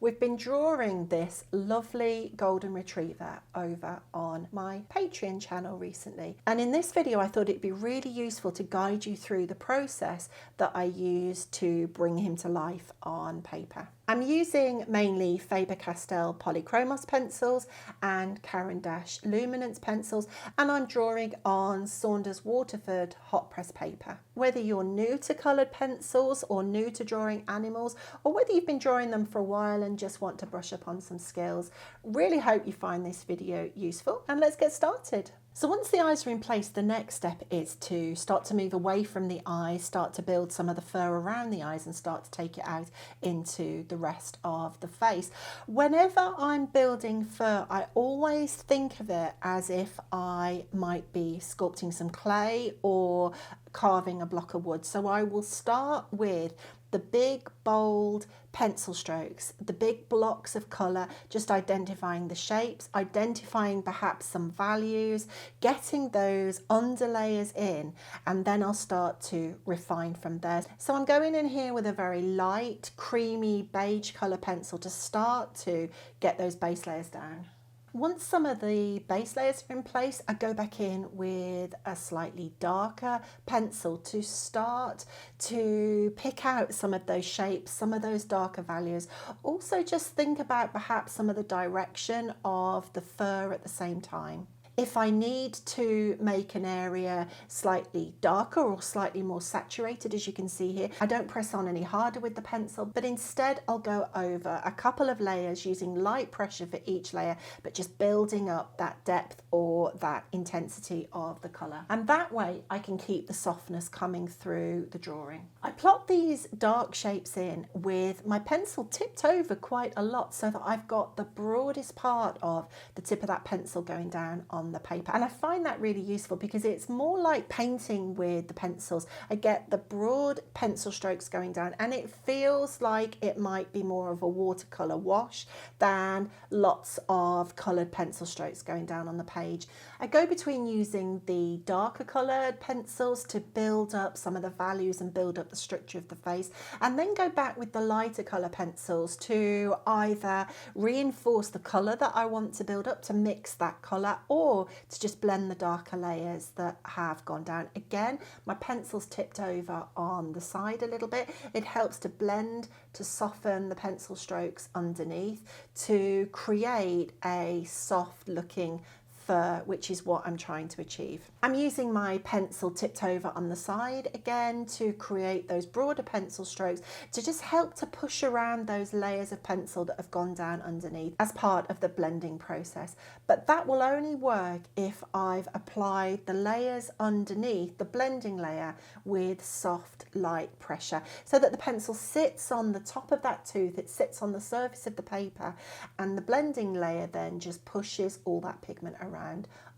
We've been drawing this lovely golden retriever over on my Patreon channel recently. And in this video, I thought it'd be really useful to guide you through the process that I used to bring him to life on paper. I'm using mainly Faber-Castell Polychromos pencils and Caran d'Ache Luminance pencils, and I'm drawing on Saunders Waterford hot press paper. Whether you're new to coloured pencils or new to drawing animals, or whether you've been drawing them for a while and just want to brush up on some skills, really hope you find this video useful, and let's get started. So once the eyes are in place, the next step is to start to move away from the eyes, start to build some of the fur around the eyes and start to take it out into the rest of the face. Whenever I'm building fur, I always think of it as if I might be sculpting some clay or carving a block of wood. So I will start with the big, bold pencil strokes, the big blocks of colour, just identifying the shapes, identifying perhaps some values, getting those underlayers in, and then I'll start to refine from there. So I'm going in here with a very light, creamy beige colour pencil to start to get those base layers down. Once some of the base layers are in place, I go back in with a slightly darker pencil to start to pick out some of those shapes, some of those darker values. Also just think about perhaps some of the direction of the fur at the same time. If I need to make an area slightly darker or slightly more saturated, as you can see here, I don't press on any harder with the pencil, but instead I'll go over a couple of layers using light pressure for each layer, but just building up that depth or that intensity of the colour. And that way I can keep the softness coming through the drawing. I plot these dark shapes in with my pencil tipped over quite a lot so that I've got the broadest part of the tip of that pencil going down on the paper, and I find that really useful because it's more like painting with the pencils. I get the broad pencil strokes going down and it feels like it might be more of a watercolor wash than lots of colored pencil strokes going down on the page. I go between using the darker colored pencils to build up some of the values and build up the structure of the face, and then go back with the lighter color pencils to either reinforce the color that I want to build up, to mix that color, or to just blend the darker layers that have gone down. Again, my pencil's tipped over on the side a little bit. It helps to blend, to soften the pencil strokes underneath, to create a soft looking fur, which is what I'm trying to achieve. I'm using my pencil tipped over on the side again to create those broader pencil strokes, to just help to push around those layers of pencil that have gone down underneath as part of the blending process. But that will only work if I've applied the layers underneath the blending layer with soft light pressure, so that the pencil sits on the top of that tooth, it sits on the surface of the paper, and the blending layer then just pushes all that pigment around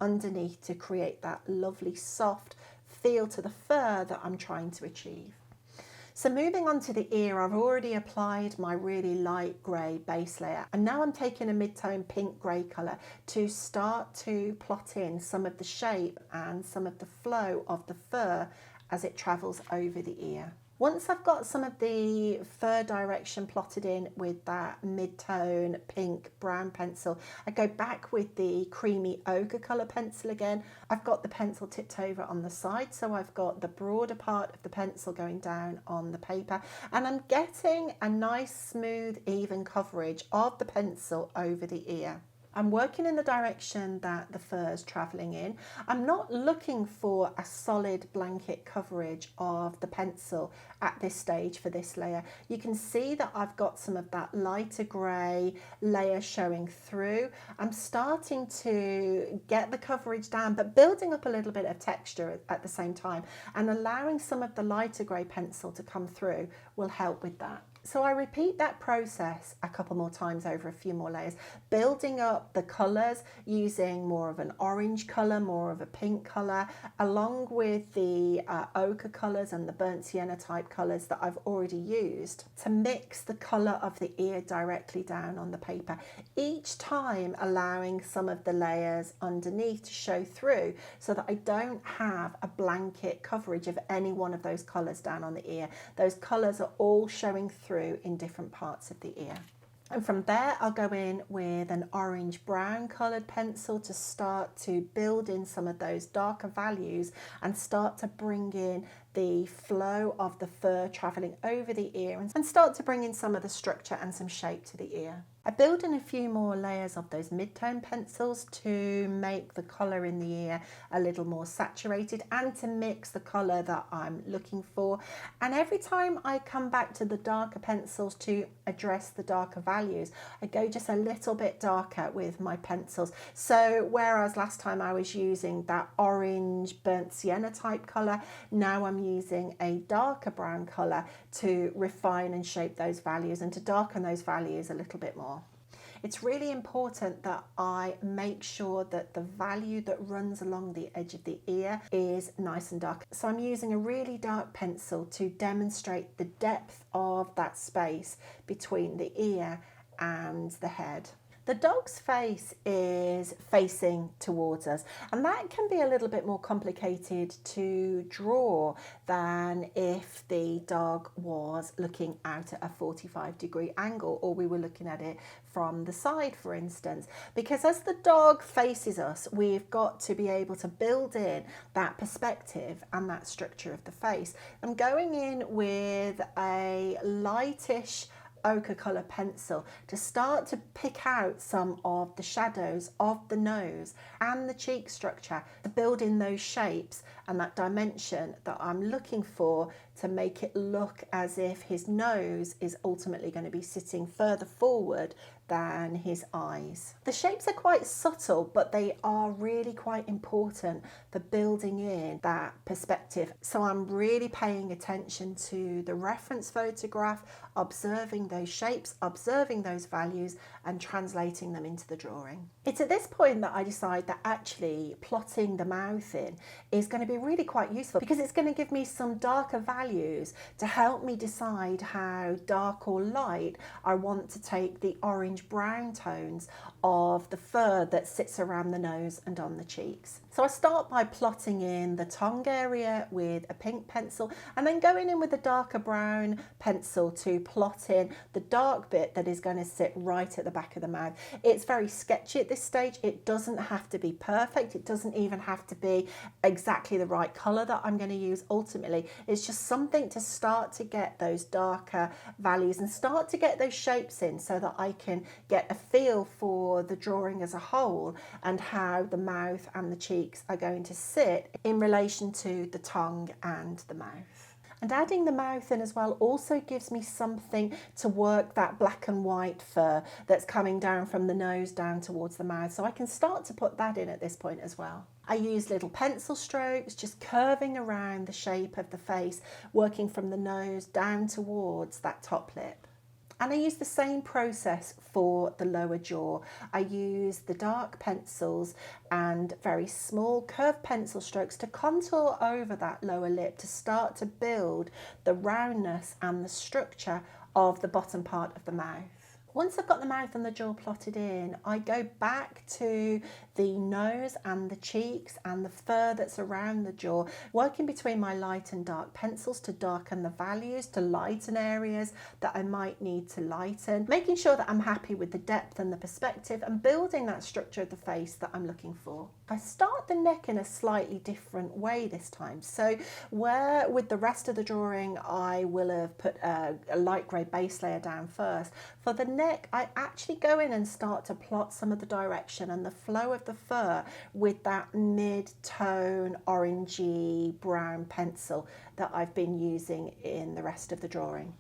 underneath to create that lovely soft feel to the fur that I'm trying to achieve. So moving on to the ear, I've already applied my really light grey base layer, and now I'm taking a mid-tone pink grey colour to start to plot in some of the shape and some of the flow of the fur as it travels over the ear. Once I've got some of the fur direction plotted in with that mid-tone pink brown pencil, I go back with the creamy ochre colour pencil again. I've got the pencil tipped over on the side, so I've got the broader part of the pencil going down on the paper, and I'm getting a nice smooth even coverage of the pencil over the ear. I'm working in the direction that the fur's travelling in. I'm not looking for a solid blanket coverage of the pencil at this stage for this layer. You can see that I've got some of that lighter grey layer showing through. I'm starting to get the coverage down, but building up a little bit of texture at the same time, and allowing some of the lighter grey pencil to come through will help with that. So I repeat that process a couple more times over a few more layers, building up the colours using more of an orange colour, more of a pink colour, along with the ochre colours and the burnt sienna type colours that I've already used, to mix the colour of the ear directly down on the paper, each time allowing some of the layers underneath to show through, so that I don't have a blanket coverage of any one of those colours down on the ear. Those colours are all showing through in different parts of the ear. And from there, I'll go in with an orange brown coloured pencil to start to build in some of those darker values and start to bring in the flow of the fur travelling over the ear and start to bring in some of the structure and some shape to the ear. I build in a few more layers of those mid-tone pencils to make the colour in the ear a little more saturated and to mix the colour that I'm looking for. And every time I come back to the darker pencils to address the darker values, I go just a little bit darker with my pencils. So whereas last time I was using that orange burnt sienna type colour, now I'm using a darker brown colour to refine and shape those values and to darken those values a little bit more. It's really important that I make sure that the value that runs along the edge of the ear is nice and dark. So I'm using a really dark pencil to demonstrate the depth of that space between the ear and the head. The dog's face is facing towards us, and that can be a little bit more complicated to draw than if the dog was looking out at a 45-degree angle or we were looking at it from the side, for instance. Because as the dog faces us, we've got to be able to build in that perspective and that structure of the face. I'm going in with a lightish ochre colour pencil to start to pick out some of the shadows of the nose and the cheek structure, to build in those shapes and that dimension that I'm looking for to make it look as if his nose is ultimately going to be sitting further forward than his eyes. The shapes are quite subtle, but they are really quite important for building in that perspective. So I'm really paying attention to the reference photograph, observing those shapes, observing those values, and translating them into the drawing. It's at this point that I decide that actually plotting the mouth in is going to be really quite useful, because it's going to give me some darker values to help me decide how dark or light I want to take the orange brown tones of the fur that sits around the nose and on the cheeks. So I start by plotting in the tongue area with a pink pencil, and then going in with a darker brown pencil to plot in the dark bit that is going to sit right at the back of the mouth. It's very sketchy at this stage. It doesn't have to be perfect. It doesn't even have to be exactly the right colour that I'm going to use ultimately. It's just something to start to get those darker values and start to get those shapes in so that I can get a feel for the drawing as a whole and how the mouth and the cheeks are going to sit in relation to the tongue and the mouth. And adding the mouth in as well also gives me something to work that black and white fur that's coming down from the nose down towards the mouth. So I can start to put that in at this point as well. I use little pencil strokes, just curving around the shape of the face, working from the nose down towards that top lip. And I use the same process for the lower jaw. I use the dark pencils and very small curved pencil strokes to contour over that lower lip to start to build the roundness and the structure of the bottom part of the mouth. Once I've got the mouth and the jaw plotted in, I go back to the nose and the cheeks and the fur that's around the jaw, working between my light and dark pencils to darken the values, to lighten areas that I might need to lighten, making sure that I'm happy with the depth and the perspective and building that structure of the face that I'm looking for. I start the neck in a slightly different way this time. So where with the rest of the drawing I will have put a light grey base layer down first, for the neck I actually go in and start to plot some of the direction and the flow of the fur with that mid-tone orangey brown pencil that I've been using in the rest of the drawing.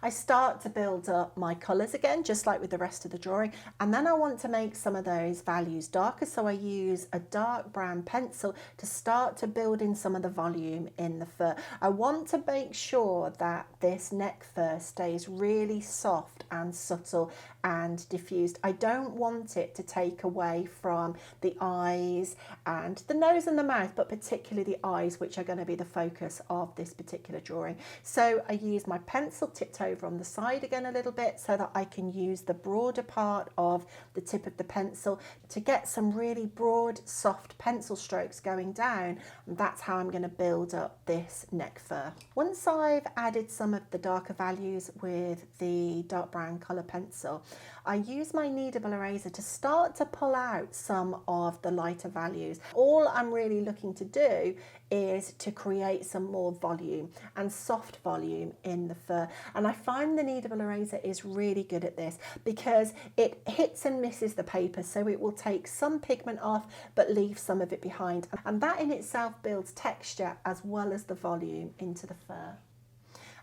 I start to build up my colours again, just like with the rest of the drawing, and then I want to make some of those values darker, so I use a dark brown pencil to start to build in some of the volume in the fur. I want to make sure that this neck fur stays really soft and subtle and diffused. I don't want it to take away from the eyes and the nose and the mouth, but particularly the eyes, which are going to be the focus of this particular drawing. So I use my pencil, tiptoe over on the side again a little bit so that I can use the broader part of the tip of the pencil to get some really broad, soft pencil strokes going down. And that's how I'm going to build up this neck fur. Once I've added some of the darker values with the dark brown colour pencil, I use my kneadable eraser to start to pull out some of the lighter values. All I'm really looking to do is to create some more volume and soft volume in the fur. And I find the kneadable eraser is really good at this because it hits and misses the paper, so it will take some pigment off but leave some of it behind. And that in itself builds texture as well as the volume into the fur.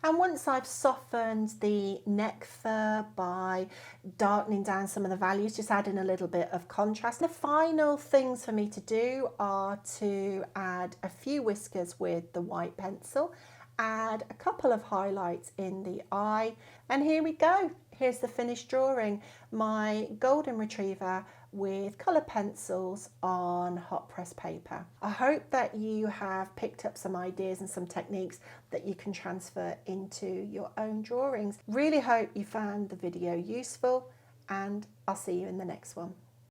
And once I've softened the neck fur by darkening down some of the values, just adding a little bit of contrast, the final things for me to do are to add a few whiskers with the white pencil, add a couple of highlights in the eye, and here we go. Here's the finished drawing, my golden retriever with colour pencils on hot press paper. I hope that you have picked up some ideas and some techniques that you can transfer into your own drawings. Really hope you found the video useful, and I'll see you in the next one.